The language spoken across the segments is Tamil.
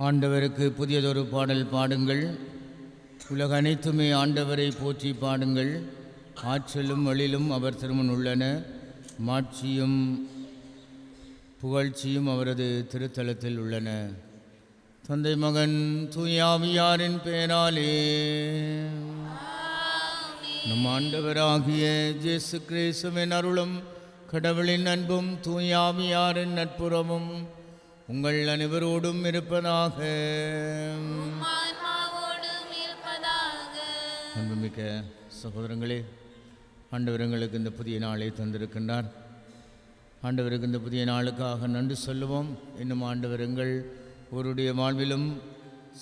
ஆண்டவருக்கு புதியதொரு பாடல் பாடுங்கள். உலக அனைத்துமே ஆண்டவரை போற்றி பாடுங்கள். ஆற்றலும் எழிலும் அவர் திருமுன் உள்ளன. மாட்சியும் புகழ்ச்சியும் அவரது திருத்தலத்தில் உள்ளன. தந்தை மகன் தூயாவியாரின் பெயராலே நம் ஆண்டவராகிய இயேசு கிறிஸ்துவின் அருளும் கடவுளின் அன்பும் தூயாவியாரின் நட்புறவும் உங்கள் அனைவரோடும் இருப்பதாக. அன்புமிக்க சகோதரங்களே, ஆண்டவர் எங்களுக்கு இந்த புதிய நாளை தந்திருக்கின்றார். ஆண்டவருக்கு இந்த புதிய நாளுக்காக நன்றி சொல்லுவோம். இன்னும் ஆண்டவர் எங்கள் ஒருடைய வாழ்விலும்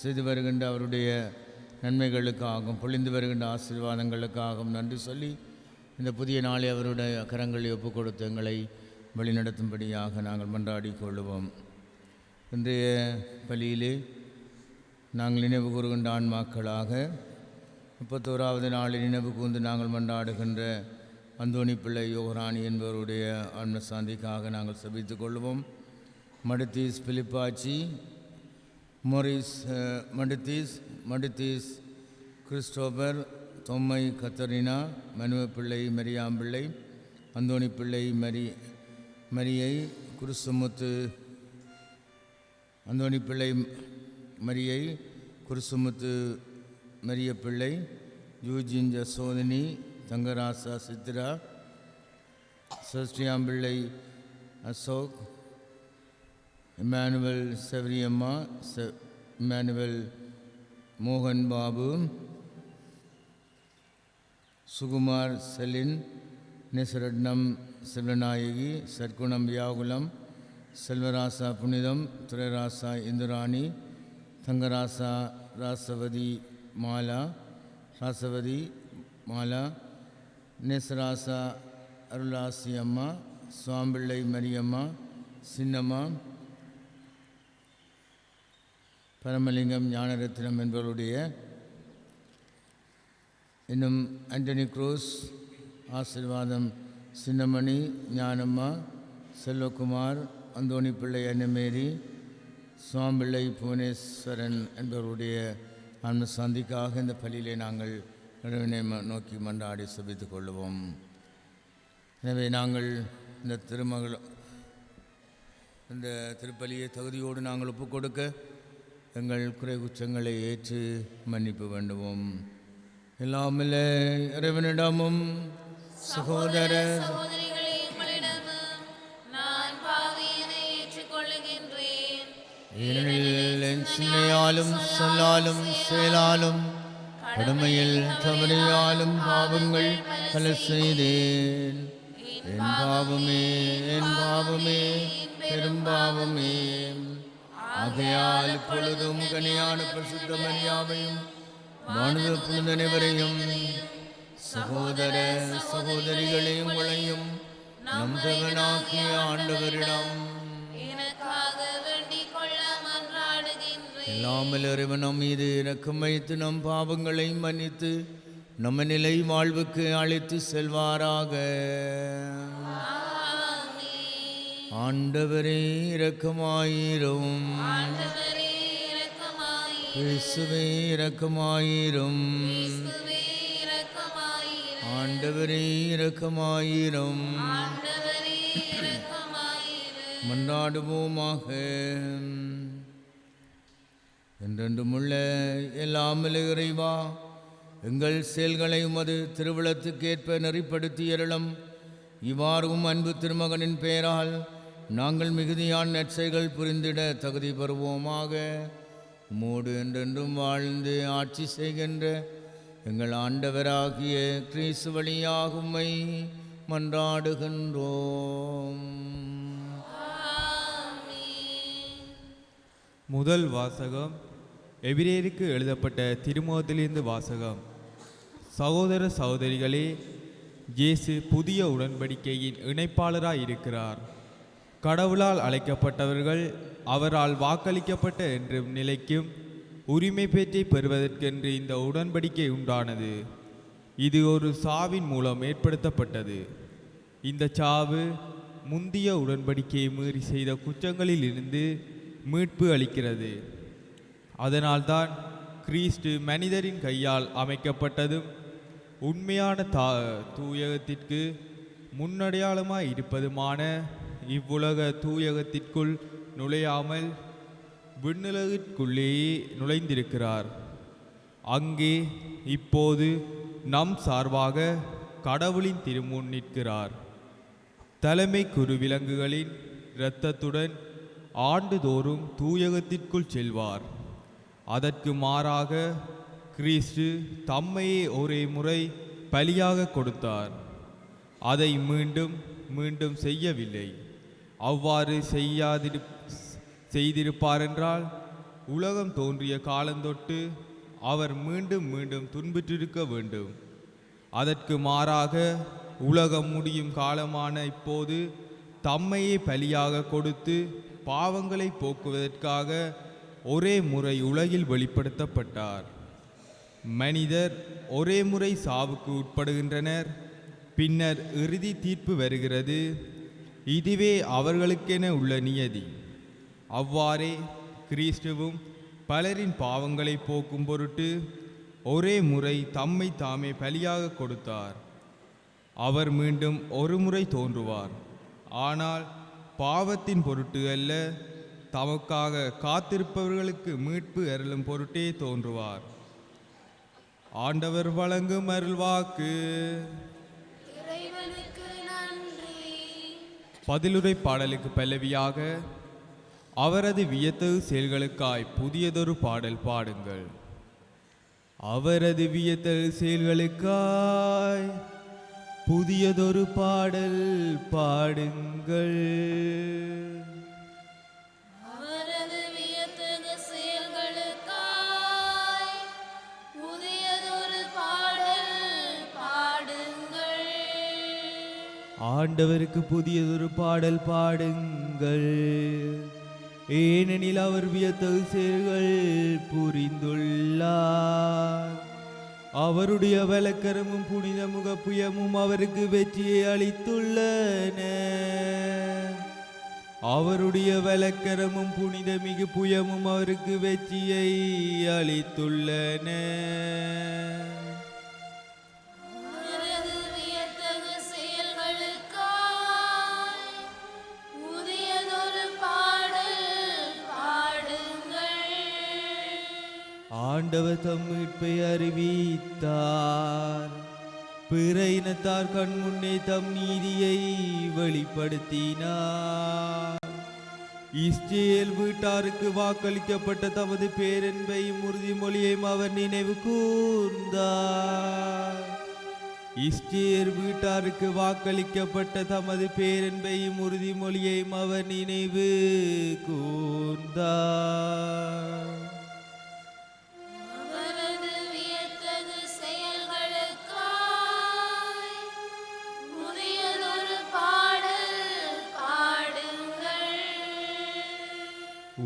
செய்து வருகின்ற அவருடைய நன்மைகளுக்காகவும் பொழிந்து வருகின்ற ஆசீர்வாதங்களுக்காகவும் நன்றி சொல்லி இந்த புதிய நாளை அவருடைய கரங்களை ஒப்புக் கொடுத்து எங்களை வழிநடத்தும்படியாக நாங்கள் மன்றாடி கொள்ளுவோம். இன்றைய பலியிலே நாங்கள் நினைவு கூறுகின்ற ஆன்மாக்களாக 31வது நாளில் நினைவு கூர்ந்து நாங்கள் மன்றாடுகின்ற அந்தோணி பிள்ளை யோகராணி என்பவருடைய ஆன்ம சாந்திக்காக நாங்கள் செபித்துக் கொள்வோம். மடுத்தீஸ் பிலிப்பாச்சி, மொரிஸ் மடுத்தீஸ் கிறிஸ்டோபர், தொம்மை கத்தரினா, மனுவ பிள்ளை மரியாம்பிள்ளை, அந்தோணி பிள்ளை மரியை, குருசுமுத்து அந்தோணி பிள்ளை மரியை, Kurusumuthu Mariya Pillai, Eugene Jasothini, Thangarasa Chithra, Sastiyampillai Ashok, Emmanuel Sevariyamma, Emmanuel மோகன் பாபு, சுகுமார் செலின், நெசரட்னம் செல்வநாயகி, சற்குணம் வியாகுலம், செல்வராசா புனிதம், துரைராசா இந்துராணி, தங்கராசா ராசவதி மாலா, நெசராசா அருளாசி அம்மா, சுவாம்பிள்ளை மரியம்மா, சின்னம்மா, பரமலிங்கம் ஞானரத்னம் என்பவருடைய, இன்னும் ஆண்டனி குரூஸ், ஆசீர்வாதம் சின்னமணி, ஞானம்மா, செல்வகுமார், அந்தோணி பிள்ளை அன்னமேரி, சுவாம்பிள்ளை புவனேஸ்வரன் என்பவருடைய ஆன்ம சாந்திக்காக இந்த பலியிலே நாங்கள் இறைவனை நோக்கி மன்றாடி செபித்துக் கொள்வோம். எனவே நாங்கள் இந்த திருப்பலியை தகுதியோடு நாங்கள் ஒப்புக் கொடுக்க எங்கள் குறை குற்றங்களை ஏற்று மன்னிப்பு வேண்டுவோம். எல்லாமில்ல இறைவனிடமும் சகோதர ஏனெனில் என் சிந்தையாலும் சொல்லாலும் செயலாலும் கடமையில் தவறியாலும் பாவங்கள் பல செய்தேன். என் பாவமே பெரும் பாவமே. ஆகையால் இப்பொழுதும் கனியான பரிசுத்த மரியாவையும் வானத புனித அனைவரையும் சகோதர சகோதரிகளையும் உங்களையும் நம் தேவனாகிய ஆண்டவரிடம் எல்லாமல் இறைவன் நம் மீது இரக்கம் வைத்து நம் பாவங்களை மன்னித்து நம்ம நிலை வாழ்வுக்கு அழைத்து செல்வாராக. ஆண்டவரே இரக்கமாயிரும். இயேசுவே இரக்கமாயிரும். ஆண்டவரே இரக்கமாயிரும். மன்றாடுவோமாக. என்றென்றுமுள்ள எல்லாமல்ல இறைவா, எங்கள் செயல்களை உமது திருவிழத்துக்கேற்ப நெறிப்படுத்தி அருளும். இவ்வாறும் அன்பு திருமகனின் பெயரால் நாங்கள் மிகுதியான நற்செய்கள் புரிந்திட தகுதி பெறுவோமாக. உம்மோடு என்றென்றும் வாழ்ந்து ஆட்சி செய்கின்ற எங்கள் ஆண்டவராகிய கிறிஸ்து வழியாக உம்மை மன்றாடுகின்றோம். முதல் வாசகம். எபிரேயருக்கு எழுதப்பட்ட திருமுகத்திலிருந்து வாசகம். சகோதர சகோதரிகளே, இயேசு புதிய உடன்படிக்கையின் இணைப்பாளராய் இருக்கிறார். கடவுளால் அழைக்கப்பட்டவர்கள் அவரால் வாக்களிக்கப்பட்ட என்ற நிலைக்கும் உரிமை பேற்றை பெறுவதற்கென்று இந்த உடன்படிக்கை உண்டானது. இது ஒரு சாவின் மூலம் ஏற்படுத்தப்பட்டது. இந்த சாவு முந்திய உடன்படிக்கையை மீறி செய்த குற்றங்களில் இருந்து மீட்பு அளிக்கிறது. அதனால்தான் கிறிஸ்து மனிதரின் கையால் அமைக்கப்பட்டதும் உண்மையான தூயகத்திற்கு முன்னடையாளமாய் இருப்பதுமான இவ்வுலக தூயகத்திற்குள் நுழையாமல் விண்ணுலகிற்குள்ளேயே நுழைந்திருக்கிறார். அங்கே இப்போது நம் சார்பாக கடவுளின் திருமுன் நிற்கிறார். தலைமை குருவிலங்குகளின் இரத்தத்துடன் ஆண்டுதோறும் தூயகத்திற்குள் செல்வார். அதற்கு மாறாக கிறிஸ்து தம்மையே ஒரே முறை பலியாக கொடுத்தார். அதை மீண்டும் மீண்டும் செய்யவில்லை. அவ்வாறு செய்திருப்பாரென்றால் உலகம் தோன்றிய காலந்தொட்டு அவர் மீண்டும் மீண்டும் துன்புற்றிருக்க வேண்டும். அதற்கு மாறாக உலகம் முடியும் காலமான இப்போது தம்மையே பலியாக கொடுத்து பாவங்களை போக்குவதற்காக ஒரே முறை உலகில் வெளிப்படுத்தப்பட்டார். மனிதர் ஒரே முறை சாவுக்கு உட்படுகின்றனர், பின்னர் இறுதி தீர்ப்பு வருகிறது. இதுவே அவர்களுக்கென உள்ள நியதி. அவ்வாறே கிறிஸ்துவும் பலரின் பாவங்களை போக்கும் பொருட்டு ஒரே முறை தம்மை தாமே பலியாக கொடுத்தார். அவர் மீண்டும் ஒரு முறை தோன்றுவார், ஆனால் பாவத்தின் பொருட்டு அல்ல, தமக்காக காத்திருப்பவர்களுக்கு மீட்பு அருளும் பொருட்டே தோன்றுவார். ஆண்டவர் வழங்கும் அருள்வாக்கு. பதிலுரை பாடலுக்கு பல்லவியாக அவரது வியத்தகு செயல்களுக்காய் புதியதொரு பாடல் பாடுங்கள். அவரது வியத்தகு செயல்களுக்காய் புதியதொரு பாடல் பாடுங்கள். ஆண்டவருக்கு புதியதொரு பாடல் பாடுங்கள், ஏனெனில் அவர் வியத்தகு செயல்கள் புரிந்துள்ளார். அவருடைய வலக்கரமும் புனித முகப்புயமும் அவருக்கு வெற்றியை அளித்துள்ளன. அவருடைய வலக்கரமும் புனித மிகு புயமும் அவருக்கு வெற்றியை அளித்துள்ளன. ஆண்டவர் தம் மீட்பை அறிவித்தார். பிற இனத்தார் கண் முன்னே தம் நீதியை வெளிப்படுத்தினார். இஸ்ரேல் வீட்டாருக்கு வாக்களிக்கப்பட்ட தமது பேரன்பையும் உறுதிமொழியையும் அவர் நினைவு கூர்ந்தார். இஸ்ரேல் வீட்டாருக்கு வாக்களிக்கப்பட்ட தமது பேரன்பையும் உறுதிமொழியையும் அவர் நினைவு கூர்ந்தார்.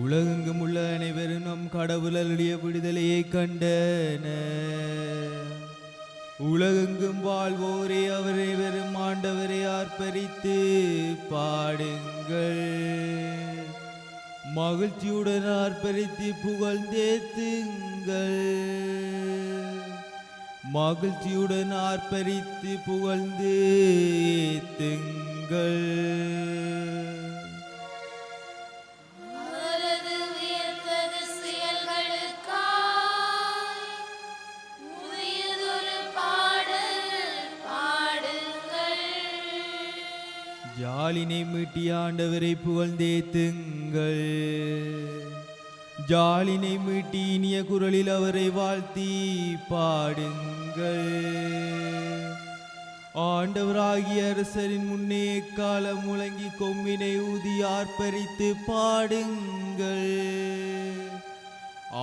உலகெங்கும் உள்ள அனைவரும் நம் கடவுளுடைய விடுதலையை கண்டனர். உலகெங்கும் வாழ்வோரே அவரை வெறும் ஆண்டவரை ஆர்ப்பரித்து பாடுங்கள். மகிழ்ச்சியுடன் ஆர்ப்பரித்து புகழ்ந்தேத்துங்கள். மகிழ்ச்சியுடன் ஆர்ப்பரித்து புகழ்ந்து ஏத்துங்கள். ஜாலினை மீட்டி ஆண்டவரை புகழ்ந்தேத்துங்கள். ஜாலினை மீட்டி இனிய குரலில் அவரை வாழ்த்தி பாடுங்கள். ஆண்டவராகிய அரசரின் முன்னே காலம் முழங்கி கொம்பினை ஊதி ஆர்ப்பரித்து பாடுங்கள்.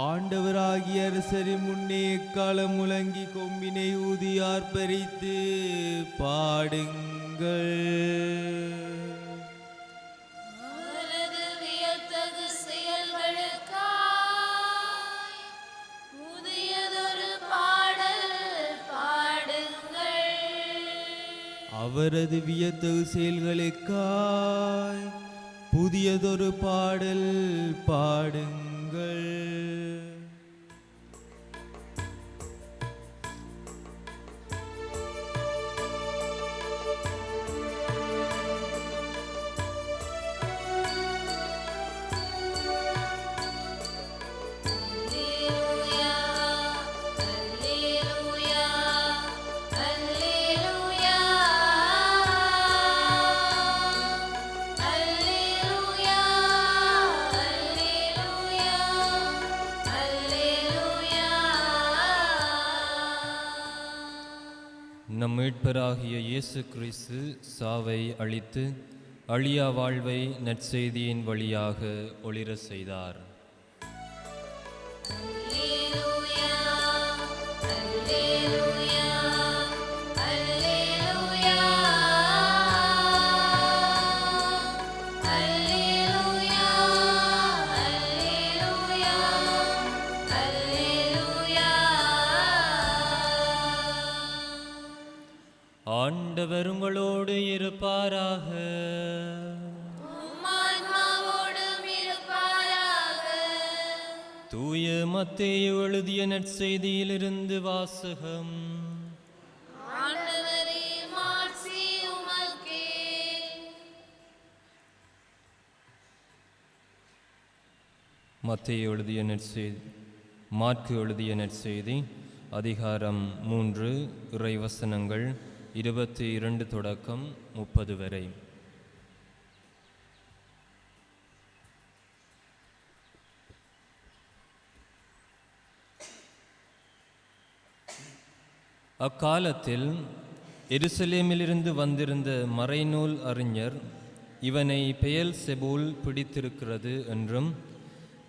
ஆண்டவராகிய அரசரின் முன்னே காலம் முழங்கி கொம்பினை ஊதி ஆர்ப்பரித்து பாடுங்கள். அவரது வியத்தகு செயல்களுக்காய் புதியதொரு பாடல் பாடுங்கள். நம் மீட்பராகிய இயேசு கிறிஸ்து சாவை அழித்து அழியா வாழ்வை நற்செய்தியின் வழியாக ஒளிர செய்தார். ஆண்டவர் உங்களோடு இருப்பாராக. தூய மத்தேயு எழுதிய நற்செய்தியிலிருந்து வாசகம். மத்தேயு எழுதிய நற்செய்தி, மாற்கு எழுதிய நற்செய்தி அதிகாரம் 3 இறைவசனங்கள் 22 தொடக்கம் 30 வரை. அக்காலத்தில் எருசலேமிலிருந்து வந்திருந்த மறைநூல் அறிஞர் இவனை பெயல்செபூல் பிடித்திருக்கிறது என்றும்,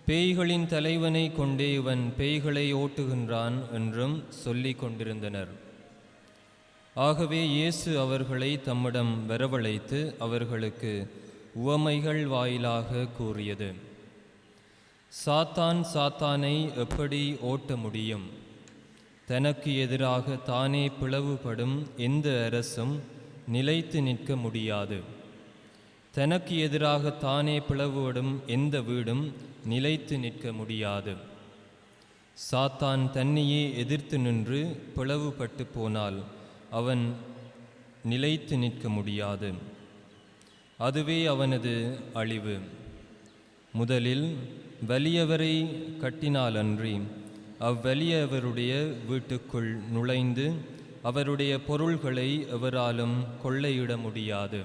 பேய்களின் தலைவனை கொண்டே இவன் பேய்களை ஓட்டுகின்றான் என்றும் சொல்லிக் கொண்டிருந்தனர். ஆகவே இயேசு அவர்களை தம்மிடம் வரவழைத்து அவர்களுக்கு உவமைகள் வாயிலாக கூறியது: சாத்தான் சாத்தானை எப்படி ஓட்ட முடியும்? தனக்கு எதிராக தானே பிளவுபடும் எந்த அரசும் நிலைத்து நிற்க முடியாது. தனக்கு எதிராக தானே பிளவுபடும் எந்த வீடும் நிலைத்து நிற்க முடியாது. சாத்தான் தன்னையே எதிர்த்து நின்று பிளவுபட்டு போனால் அவன் நிலைத்து நிற்க முடியாது. அதுவே அவனது அழிவு. முதலில் வலியவரை கட்டினாலன்றி அவ்வலியவருடைய வீட்டுக்குள் நுழைந்து அவருடைய பொருள்களை எவராலும் கொள்ளையிட முடியாது.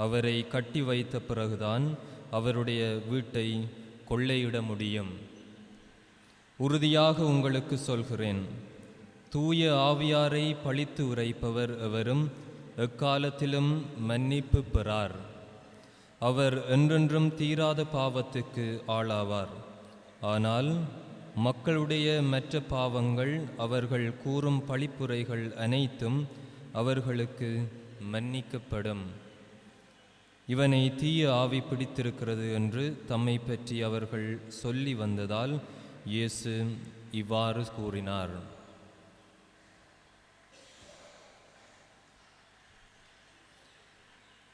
அவரை கட்டி வைத்த பிறகுதான் அவருடைய வீட்டை கொள்ளையிட முடியும். உறுதியாக உங்களுக்கு சொல்கிறேன், தூய ஆவியாரை பழித்து உரைப்பவர் எவரும் எக்காலத்திலும் மன்னிப்பு பெறார். அவர் என்றென்றும் தீராத பாவத்துக்கு ஆளாவார். ஆனால் மக்களுடைய மற்ற பாவங்கள், அவர்கள் கூறும் பழிப்புரைகள் அனைத்தும் அவர்களுக்கு மன்னிக்கப்படும். இவனை தீய ஆவி பிடித்திருக்கிறது என்று தம்மை பற்றி அவர்கள் சொல்லி வந்ததால் இயேசு இவ்வாறு கூறினார்.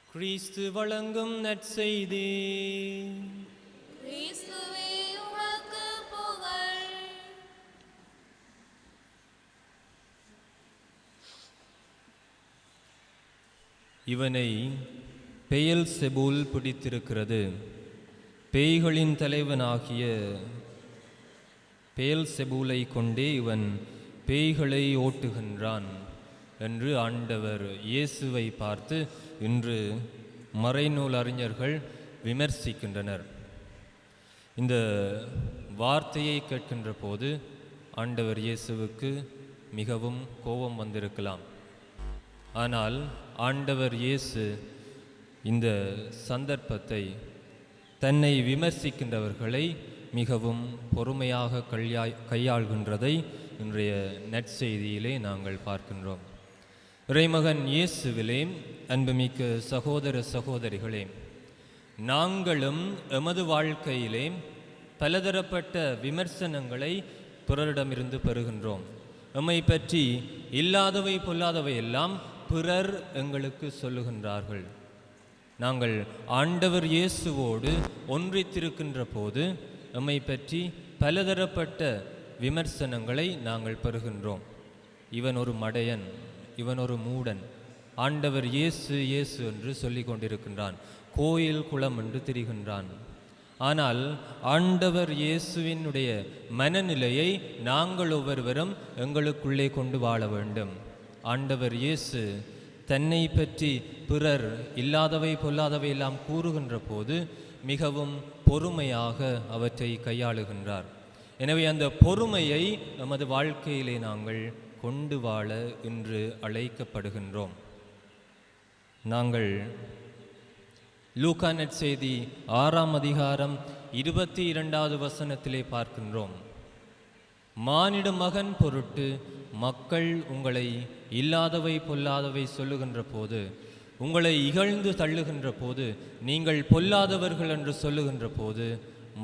கிறிஸ்து வழங்கும் நற்செய்தி. இவனை பெயல்செபூல் பிடித்திருக்கிறது. பேய்களின் தலைவனாகிய பெயல்செபூலை கொண்டே இவன் பேய்களை ஓட்டுகின்றான் என்று ஆண்டவர் இயேசுவை பார்த்து இன்று மறைநூல் அறிஞர்கள் விமர்சிக்கின்றனர். இந்த வார்த்தையை கேட்கின்ற போது ஆண்டவர் இயேசுவுக்கு மிகவும் கோபம் வந்திருக்கலாம். ஆனால் ஆண்டவர் இயேசு இந்த சந்தர்ப்பத்தை, தன்னை விமர்சிக்கின்றவர்களை மிகவும் பொறுமையாக கையாள்கின்றதை இன்றைய நற்செய்தியிலே நாங்கள் பார்க்கின்றோம். இறைமகன் இயேசுவிலே அன்புமிக்க சகோதர சகோதரிகளே, நாங்களும் எமது வாழ்க்கையிலே பலதரப்பட்ட விமர்சனங்களை பிறரிடமிருந்து பெறுகின்றோம். எம்மை பற்றி இல்லாதவை பொல்லாதவை எல்லாம் பிறர் எங்களுக்கு சொல்லுகின்றார்கள். நாங்கள் ஆண்டவர் இயேசுவோடு ஒன்றித்திருக்கின்ற போது எம்மை பற்றி பலதரப்பட்ட விமர்சனங்களை நாங்கள் பெறுகின்றோம். இவன் ஒரு மடையன், இவன் ஒரு மூடன், ஆண்டவர் இயேசு இயேசு என்று சொல்லிக் கொண்டிருக்கின்றான், கோயில் குளம் என்று திரிகின்றான். ஆனால் ஆண்டவர் இயேசுவினுடைய மனநிலையை நாங்கள் ஒவ்வொருவரும் எங்களுக்குள்ளே கொண்டு வாழ வேண்டும். ஆண்டவர் இயேசு தன்னை பற்றி பிறர் இல்லாதவை பொல்லாதவை எல்லாம் கூறுகின்ற போது மிகவும் பொறுமையாக அவற்றை கையாளுகின்றார். எனவே அந்த பொறுமையை நமது வாழ்க்கையிலே நாங்கள் கொண்டு வாழ இன்று அழைக்கப்படுகின்றோம். நாங்கள் லூக்கா நற்செய்தி 6ஆம் அதிகாரம் 22வது வசனத்திலே பார்க்கின்றோம். மானிட மகன் பொருட்டு மக்கள் உங்களை இல்லாதவை பொல்லாதவை சொல்லுகின்ற போது, உங்களை இகழ்ந்து தள்ளுகின்ற போது, நீங்கள் பொல்லாதவர்கள் என்று சொல்லுகின்ற போது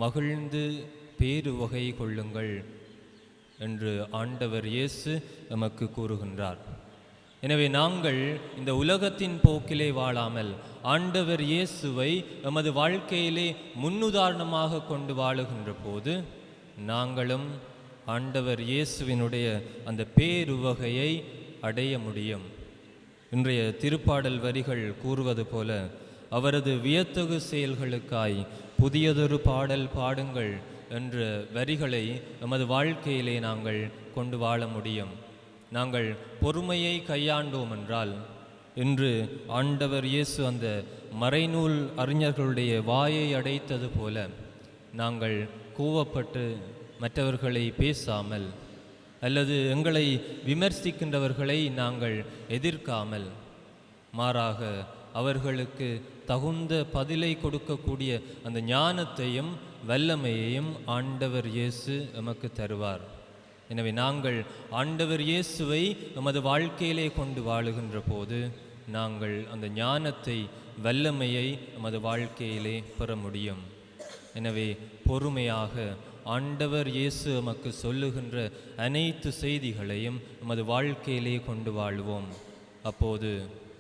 மகிழ்ந்து பேருவகை கொள்ளுங்கள் என்று ஆண்டவர் இயேசு நமக்கு கூறுகின்றார். எனவே நாங்கள் இந்த உலகத்தின் போக்கிலே வாழாமல் ஆண்டவர் இயேசுவை நமது வாழ்க்கையிலே முன்னுதாரணமாக கொண்டு வாழுகின்ற போது நாங்களும் ஆண்டவர் இயேசுவினுடைய அந்த பேருவகையை அடைய முடியும். இன்றைய திருப்பாடல் வரிகள் கூறுவது போல, அவரது வியத்தகு செயல்களுக்காய் புதியதொரு பாடல் பாடுங்கள் என்ற வரிகளை நமது வாழ்க்கையிலே நாங்கள் கொண்டு வாழ முடியும். நாங்கள் பொறுமையை கையாண்டோம் என்றால், இன்று ஆண்டவர் இயேசு அந்த மறைநூல் அறிஞர்களுடைய வாயை அடைத்தது போல நாங்கள் கோவப்பட்டு மற்றவர்களை பேசாமல், அல்லது எங்களை விமர்சிக்கின்றவர்களை நாங்கள் எதிர்க்காமல், மாறாக அவர்களுக்கு தகுந்த பதிலை கொடுக்கக்கூடிய அந்த ஞானத்தையும் வல்லமையையும் ஆண்டவர் இயேசு நமக்கு தருவார். எனவே நாங்கள் ஆண்டவர் இயேசுவை நமது வாழ்க்கையிலே கொண்டு வாழுகின்ற போது நாங்கள் அந்த ஞானத்தை, வல்லமையை நமது வாழ்க்கையிலே பெற முடியும். எனவே பொறுமையாக ஆண்டவர் இயேசு நமக்கு சொல்லுகின்ற அனைத்து செய்திகளையும் நமது வாழ்க்கையிலே கொண்டு வாழ்வோம். அப்போது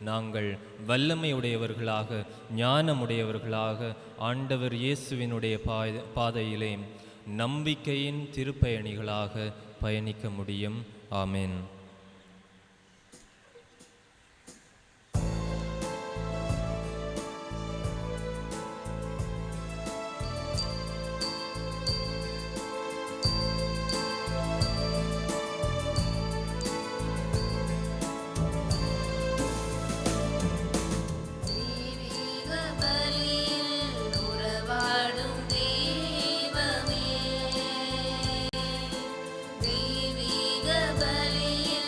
நாங்கள் வல்லமையுடையவர்களாக, ஞானமுடையவர்களாக ஆண்டவர் இயேசுவினுடைய பாதையிலே நம்பிக்கையின் திருப்பயணிகளாக பயணிக்க முடியும். ஆமென். பலியில்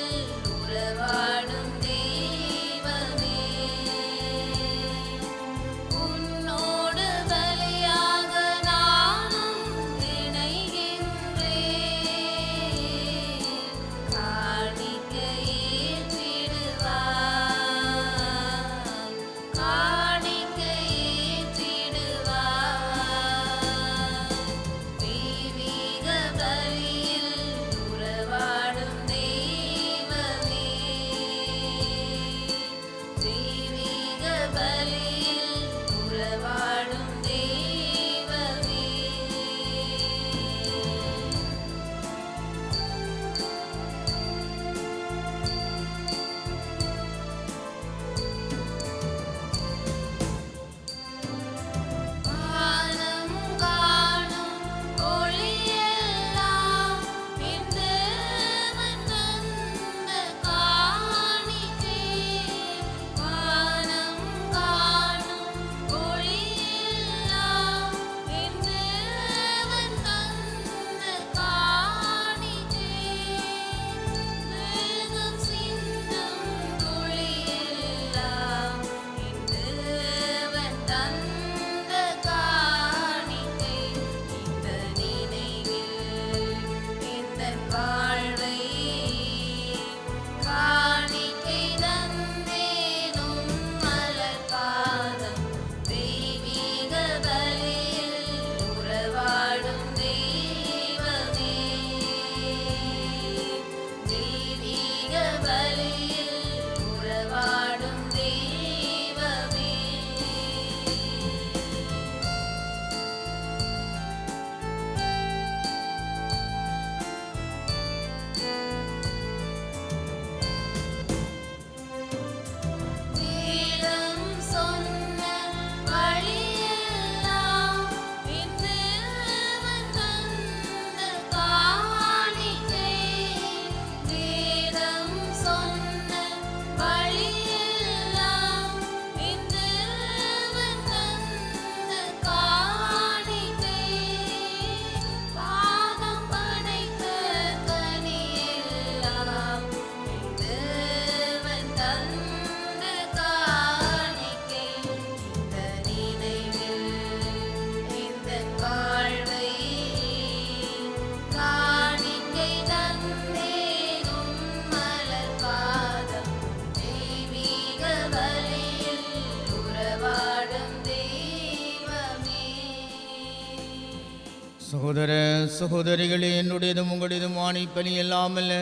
சகோதர சகோதரிகளே, என்னுடையதும் உங்களுடையதுமான இப்பலி எல்லாமல்ல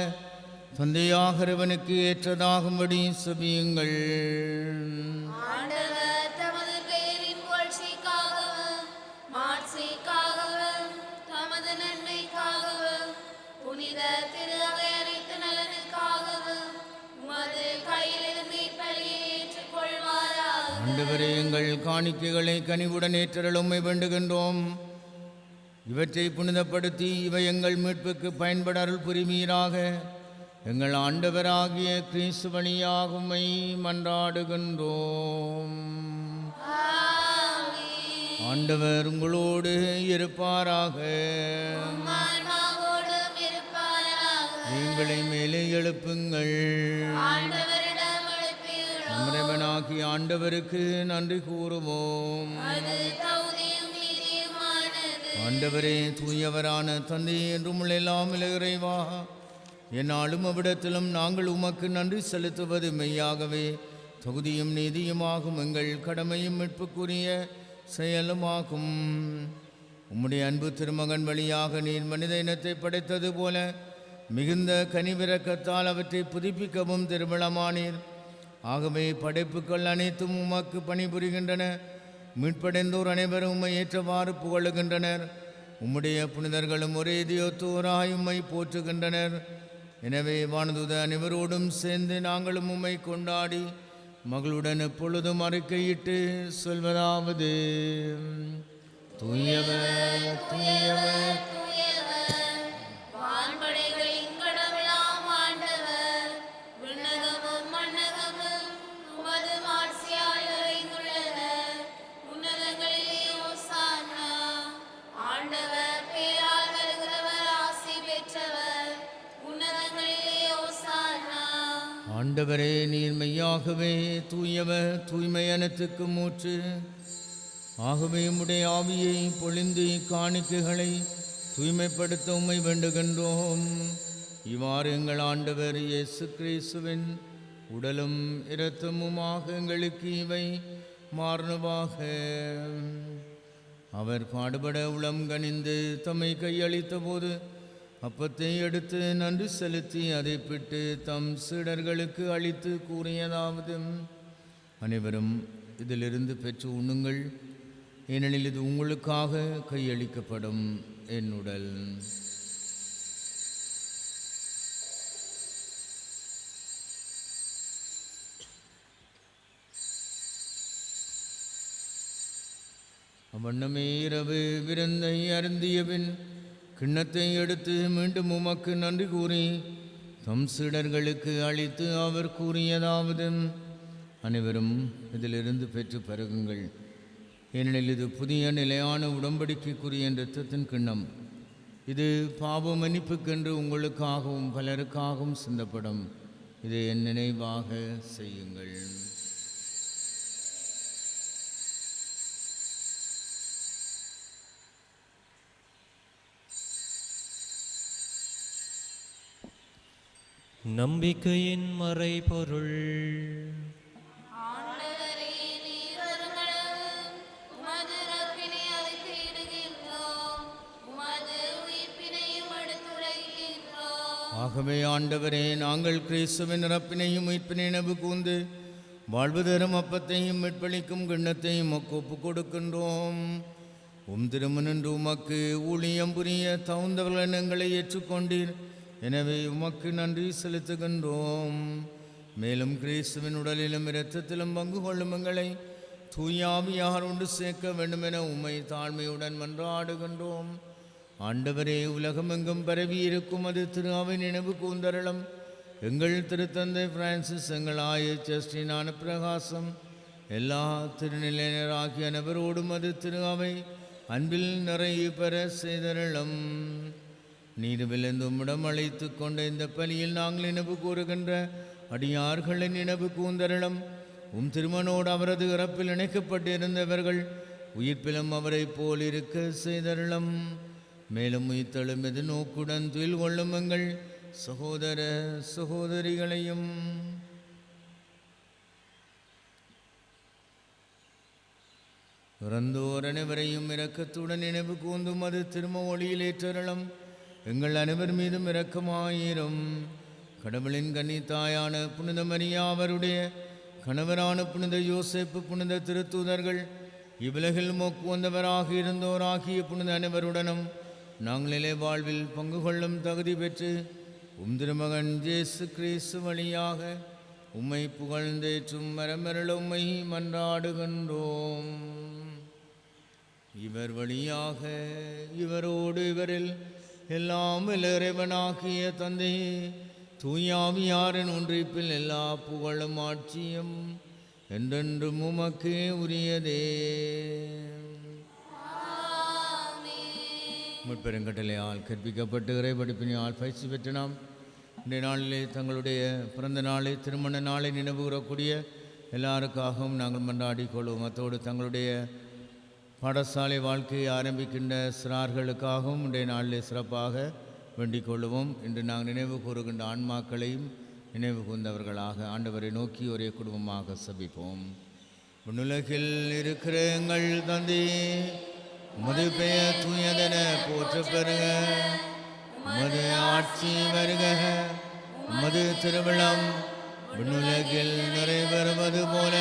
தந்தையாகிறவனுக்கு ஏற்றதாகும்படி செபியுங்கள். ஆண்டவர் தமது பெயரின் புகழ்ச்சிக்காகவும் மாட்சிக்காகவும் தமது நன்மைக்காகவும் புனித திரு அவை அனைத்து நலனுக்காகவும் உமது கையிலிருந்து இப்பலியை ஏற்றுக்கொள்வாராக. ஆண்டவரே, எங்கள் காணிக்கைகளை கனிவுடன் ஏற்றருள உம்மை வேண்டுகின்றோம். இவற்றை புனிதப்படுத்தி இவை எங்கள் மீட்புக்கு பயன்பட அருள் புரிவீராக. எங்கள் ஆண்டவராகிய கிறிஸ்து வழியாக உம்மை மன்றாடுகின்றோம். ஆமென். ஆண்டவர் உங்களோடு இருப்பாராக. ஆன்மாவோடும் இருப்பாராக. எங்களை மேலே எழுப்புங்கள். ஆண்டவரிடம் எழுப்பியுள்ளோம். இறைவனாகிய ஆண்டவருக்கு நன்றி கூறுவோம். அது தகுதியும் நீதியுமானது. ஆண்டவரே, தூயவரான தந்தை என்றும் எல்லாம் இறைவா, என்னாலும் அவ்விடத்திலும் நாங்கள் உமக்கு நன்றி செலுத்துவது மெய்யாகவே தகுதியும் நீதியுமாகும். எங்கள் கடமையும் மீட்புக்குரிய செயலுமாகும். உம்முடைய அன்பு திருமகன் வழியாக நீர் மனித இனத்தை படைத்தது போல மிகுந்த கனிவிரக்கத்தால் அவற்றை புதுப்பிக்கவும் திருவிழமானீர். ஆகவே படைப்புகள் அனைத்தும் உமக்கு பணிபுரிகின்றன. மீட்படைந்தோர் அனைவரும் உம்மை ஏற்றவாறு புகழுகின்றனர். உம்முடைய புனிதர்களும் ஒரே தியோத்தோராய் உம்மை போற்றுகின்றனர். எனவே வானதூத அனைவரோடும் சேர்ந்து நாங்களும் உம்மை கொண்டாடி மகளுடன் எப்பொழுதும் அறிக்கையிட்டு சொல்வதாவது: தூயவர் தூயவர் தூயவர், வான்படைகளின் கடவுளாம் ஆண்டவர், விண்ணகமும் மண்ணகமும் உமது மாட்சியால் நிறைந்துள்ளன. உன்னதங்களிலே ஓசானா. ஆண்டவர் பேரால் வருகிறவர் ஆசி பெற்றவர். உன்னதங்களிலே ஓசானா. ஆண்டவரே, நீர் மெய்யாகவே தூயவர், தூய்மையனத்துக்கு மூச்சு. ஆகவே உம்முடைய ஆவியை பொழிந்து காணிக்கைகளை தூய்மைப்படுத்த உம்மை வேண்டுகின்றோம். இவ்வாறு எங்கள் ஆண்டவர் இயேசு கிறிஸ்துவின் உடலும் இரத்தமுமாக எங்களுக்கு இவை மாறுவாக. அவர் பாடுபட உளம் கனிந்து தம்மை கையளித்த போது அப்பத்தை எடுத்து நன்றி செலுத்தி அதை பிட்டு தம் சீடர்களுக்கு அளித்து கூறியதாவது: அனைவரும் இதிலிருந்து பெற்று உண்ணுங்கள், ஏனெனில் இது உங்களுக்காக கையளிக்கப்படும் என் உடல். அவ்வண்ணமே இரவு விருந்தை அருந்தியபின் கிண்ணத்தை எடுத்து மீண்டும் உமக்கு நன்றி கூறி தம் சீடர்களுக்கு அளித்து அவர் கூறியதாவது: அனைவரும் இதிலிருந்து பெற்று பருகுங்கள், ஏனெனில் இது புதிய நிலையான உடன்படிக்கைக்குரிய இரத்தத்தின் கிண்ணம். இது பாவ மன்னிப்புக்கென்று உங்களுக்காகவும் பலருக்காகவும் சிந்தப்படும். இதை என் நினைவாக செய்யுங்கள். நம்பிக்கையின் மறைபொருள். ஆண்டவரே, நீர் வருமளவு உமது இறப்பினை அறிக்கையிடுகின்றோம், உமது உயிர்ப்பினையும் எடுத்துரைக்கின்றோம். ஆகவே ஆண்டவரே, நாங்கள் கிறிஸ்துவின் இறப்பினையும் உயிர்ப்பினையும் நினைவு கூர்ந்து வாழ்வு தரும் அப்பத்தையும் மீட்பளிக்கும் கிண்ணத்தையும் ஒப்பு கொடுக்கின்றோம். திருமணன்று உமக்கு ஊழியம் புரிய தகுந்தவர்கள் எங்களை ஏற்றுக்கொண்டீர். எனவே உமக்கு நன்றி செலுத்துகின்றோம். மேலும் கிறிஸ்துவின் உடலிலும் இரத்தத்திலும் பங்கு கொள்ளும் எங்களை தூயாவியார் ஒன்று சேர்க்க வேண்டுமென உம்மை தாழ்மையுடன் மன்றாடுகின்றோம். ஆண்டவரே, உலகமெங்கும் பரவி இருக்கும் அது திரு அவை நினைவு கூந்தரளம். எங்கள் திருத்தந்தை பிரான்சிஸ், எங்கள் ஆயர் ஜஸ்டினான பிரகாசம், எல்லா திருநிலையினராகிய அனைவரோடும் அது திரு அவை அன்பில் நிறைய பெற செய்தரளம். நீர் விழுந்து உம்மிடம் அழைத்து கொண்ட இந்த பலியில் நாங்கள் நினைவு கூறுகின்ற அடியார்களை நினைவு கூந்தரளம். திருமணோடு அவரது இறப்பில் இணைக்கப்பட்டிருந்தவர்கள் உயிர்ப்பிலும் அவரை போல் இருக்க செய்தரளம். மேலும் உயிர்த்தெழும் எது நோக்குடன் துயில் கொள்ளும் எங்கள் சகோதர சகோதரிகளையும் இறந்தோர் அனைவரையும் இரக்கத்துடன் நினைவு கூர்ந்தும் அது திரும்ப ஒளியில் ஏற்றருளும். எங்கள் அனைவர் மீதும் இரக்கமாயிரும். கடவுளின் கன்னித்தாயான புனித மரியா, அவருடைய கணவரான புனித யோசேப்பு, புனித திருத்தூதர்கள், இவ்வுலகில் மோக்கு வந்தவராக இருந்தோராகிய புனித அனைவருடனும் நாங்களிலே வாழ்வில் பங்கு கொள்ளும் தகுதி பெற்று திருமகன் இயேசு கிறிஸ்து வழியாக உம்மை புகழ்ந்தேற்றும் மரமருள உம்மை மன்றாடுகின்றோம். இவர் வழியாக இவரோடு இவரில் எல்லாம் இறைவனாகிய தந்தை தூயாவியாரின் ஒன்றிப்பில் எல்லா புகழும் ஆட்சியும் என்றென்றும் உமக்கே உரியதே. முற்பெருங்கட்டளையால் கற்பிக்கப்பட்டு இறைபடிப்பினால் பயிற்சி பெற்று நாம் இன்றைய நாளிலே தங்களுடைய பிறந்த நாளை, திருமண நாளை நினைவு கூறக்கூடிய எல்லாருக்காகவும் நாங்கள் மன்றாடி கொள்வோம். அத்தோடு தங்களுடைய பாடசாலை வாழ்க்கையை ஆரம்பிக்கின்ற சிறார்களுக்காகவும் இன்றைய நாளிலே சிறப்பாக வேண்டிக் கொள்வோம். இன்று நாங்கள் நினைவு கூறுகின்ற ஆன்மாக்களையும் நினைவு கூர்ந்தவர்களாக ஆண்டவரை நோக்கி ஒரே குடும்பமாக சபிப்போம். உலகில் இருக்கிற எங்கள் தந்தை, உமது பெயர் தூயதென போற்றப் பெறுக. உமது ஆட்சி வருக. உமது திருவிழம் விண்ணுலகில் நிறைவேறுவது போல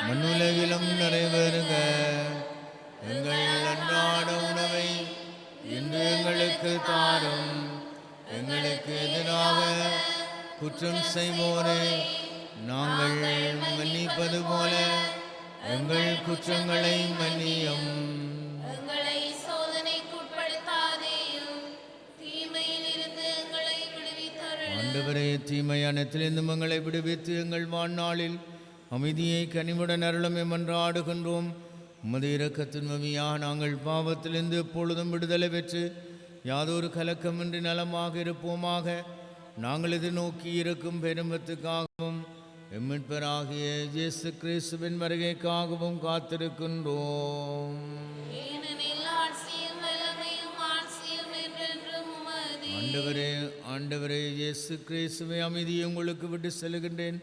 மண்ணுலகிலும் நிறைவேறுக. எங்கள் அன்றாட உணவை இன்று எங்களுக்கு தாரும். எங்களுக்கு எதிராக குற்றம் செய்வோரை நாங்கள் மன்னிப்பது போல எங்கள் குற்றங்களை மன்னியும். எங்களை சோதனைக்குட்படுத்தாதேயும், தீமையில் இருந்து எங்களை விடுவித்தருளும். ஆண்டவரே, தீமை அனைத்திலிருந்தும் எங்களை விடுவித்து எங்கள் வாழ்நாளில் அமைதியை கனிவுடன் அருளும் என்றாடுகின்றோம். உமது இரக்கத்தின் வழியாக நாங்கள் பாவத்திலிருந்து எப்பொழுதும் விடுதலை பெற்று யாதொரு கலக்கமின்றி நலமாக இருப்போமாக. நாங்கள் எதிர்நோக்கி இருக்கும் பெருமத்துக்காகவும் எம்மிட்பராகிய இயேசு கிறிஸ்துவின் வருகைக்காகவும் காத்திருக்கின்றோம். ஏனெனில் ஆட்சியும் வல்லமையும் ஆட்சியும் என்றென்றும் உமதே. ஆண்டவரே இயேசு கிறிஸ்துவை அமைதியை உங்களுக்கு விட்டு செல்கின்றேன்,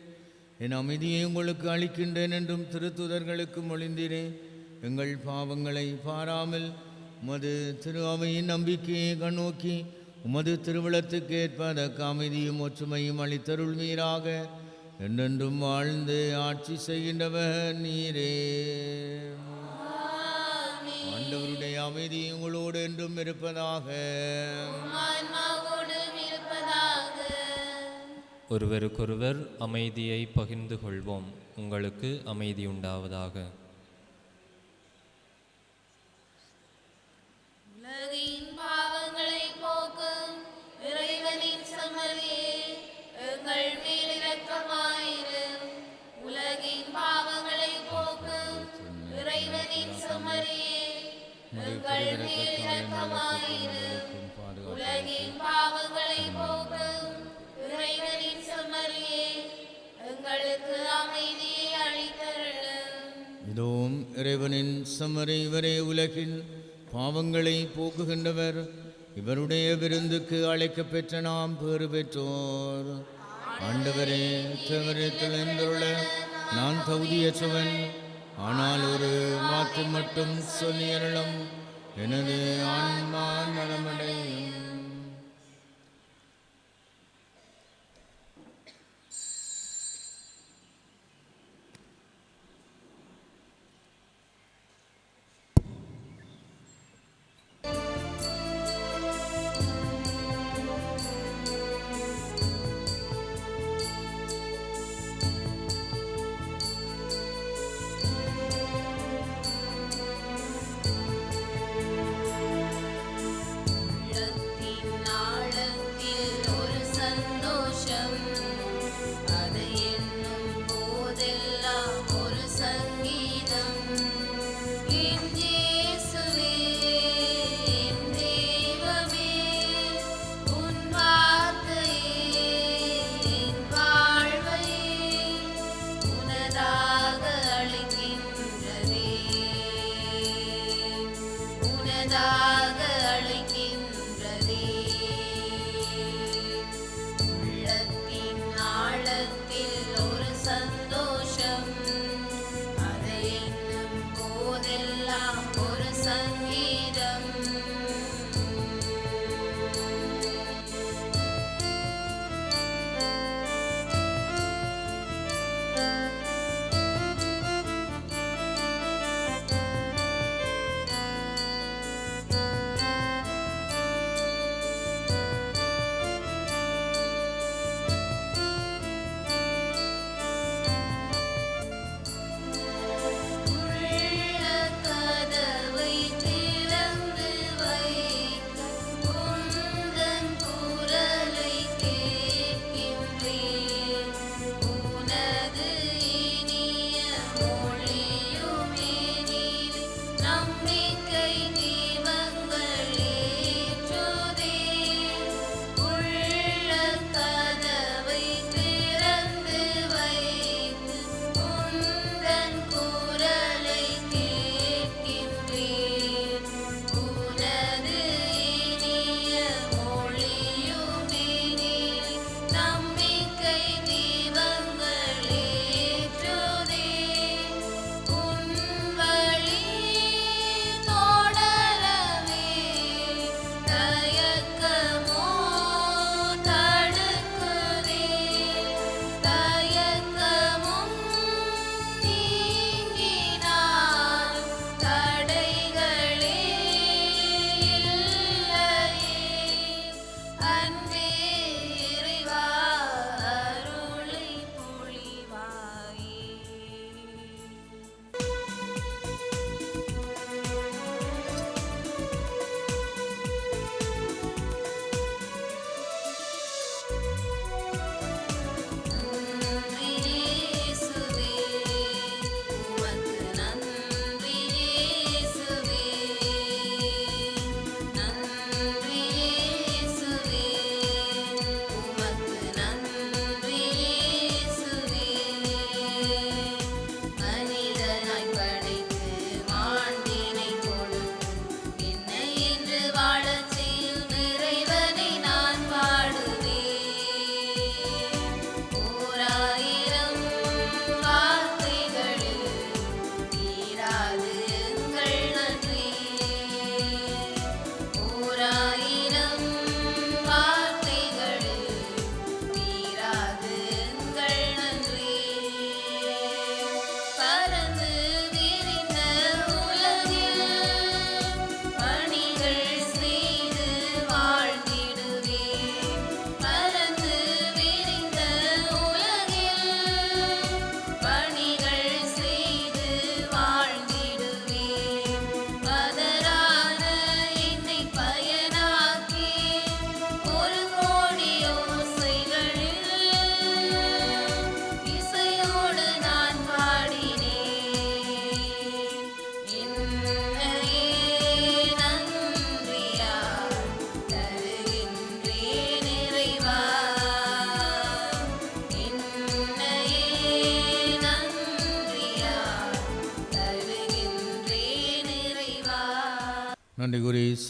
என் அமைதியை உங்களுக்கு அளிக்கின்றேன் என்றும் திருத்துதர்களுக்கு மொழிந்தீரே. எங்கள் பாவங்களை பாராமல் உமது திரு அவையின் நம்பிக்கையை கண்ணோக்கி உமது திருவிழத்துக்கு ஏற்பதற்கு அமைதியும் ஒற்றுமையும் அளித்தருள்வீராக. என்றென்றும் வாழ்ந்து ஆட்சி செய்கின்றவர் நீரே. ஆண்டவருடைய அமைதி உங்களோடு என்றும் இருப்பதாக. ஆன்மாவோடும் இருப்பதாக. ஒருவருக்கொருவர் அமைதியை பகிர்ந்து கொள்வோம். உங்களுக்கு அமைதி உண்டாவதாக. உலகின் பாவங்களை போக்கும் இறைவனின் சமரியே, எங்கள் மேல் இரக்கமாயிரும். உலகின் பாவங்களை போக்கும் இறைவனின் சமரியே, எங்கள் மேல் இரக்கமாயிரும். உலகின் பாவங்களை போக்கும் இறைவனின் சமரியே, எங்களுக்கு அமைதியை அளித்தருளும். இதோம் இறைவனின் சமரி, இவரே உலகின் பாவங்களை போக்குகின்றவர். இவருடைய விருந்துக்கு அழைக்க பெற்ற நாம் பேறு பெற்றோர். ஆண்டவரே, தவறித்துள்ள நான் தகுதியற்றவன், ஆனால் ஒரு வார்த்தை மட்டும் சொல்லியருளும், எனது ஆன்மா நலமடையும். உள்ளம்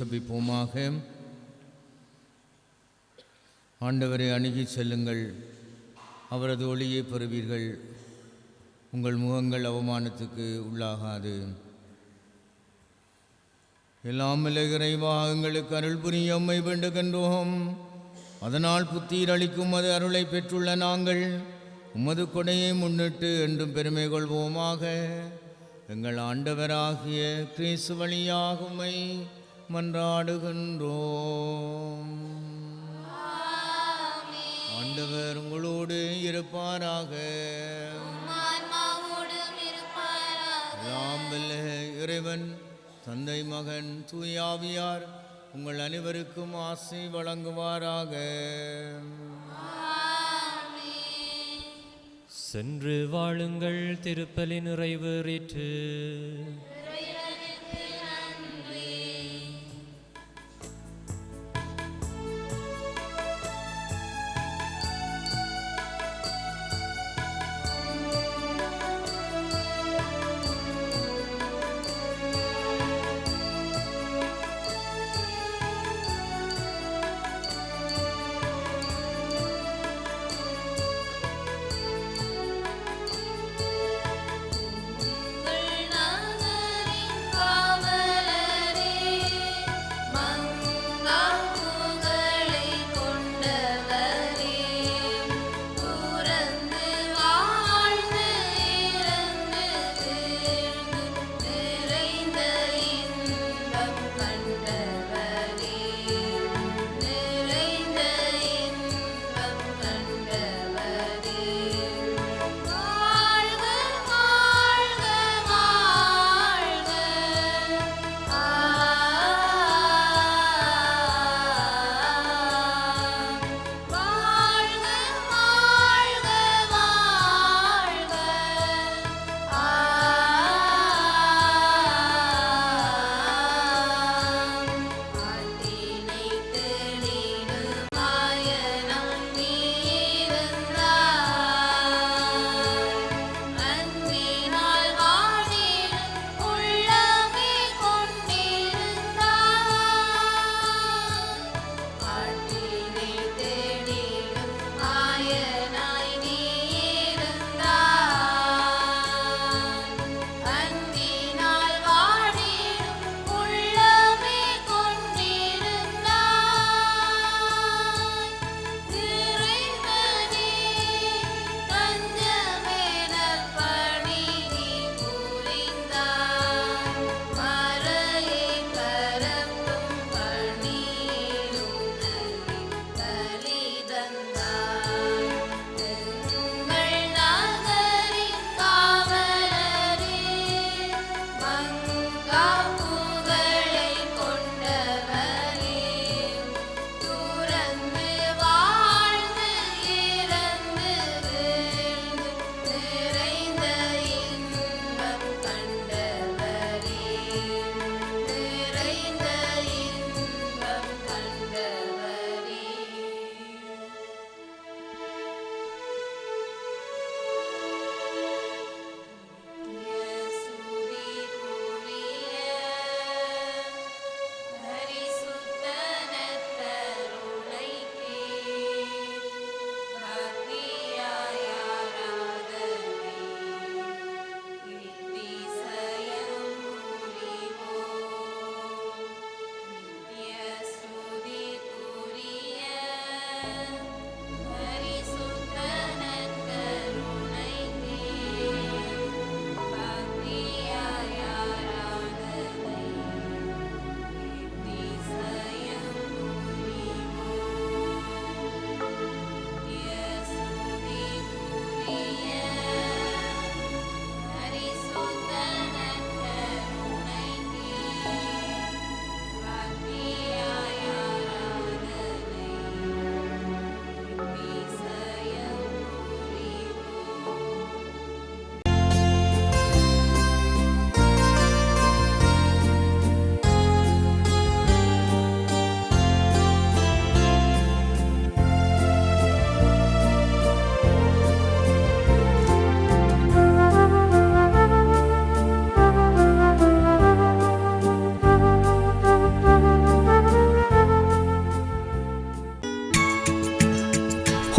செபிப்போமாக. ஆண்டவரை அணுகிச் செல்லுங்கள், அவரது ஒளியை பெறுவீர்கள். உங்கள் முகங்கள் அவமானத்துக்கு உள்ளாகாது. எல்லாம் வல்ல இறைவா, எங்களுக்கு அருள் புரிய உம்மை வேண்டுகின்றோம். அதனால் புத்தீர் அளிக்கும் அது அருளை பெற்றுள்ள நாங்கள் உமது கொடையை முன்னிட்டு என்றும் பெருமை கொள்வோமாக. எங்கள் ஆண்டவராகிய கிறிஸ்து வழியாக உம்மை மன்றாடுகின்றோம். ஆண்டவர் உங்களோடு இருப்பாராக. எல்லாம் வல்ல இறைவன் தந்தை, மகன், தூயாவியார் உங்கள் அனைவருக்கும் ஆசை வழங்குவாராக. சென்று வாழுங்கள், திருப்பலி நிறைவேறிற்று. நாங்கள்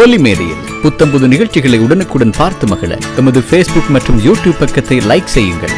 ஹோலி மேரியில் புத்தம்புது நிகழ்ச்சிகளை உடனுக்குடன் பார்த்து மகிழ எமது Facebook மற்றும் YouTube பக்கத்தை லைக் செய்யுங்கள்.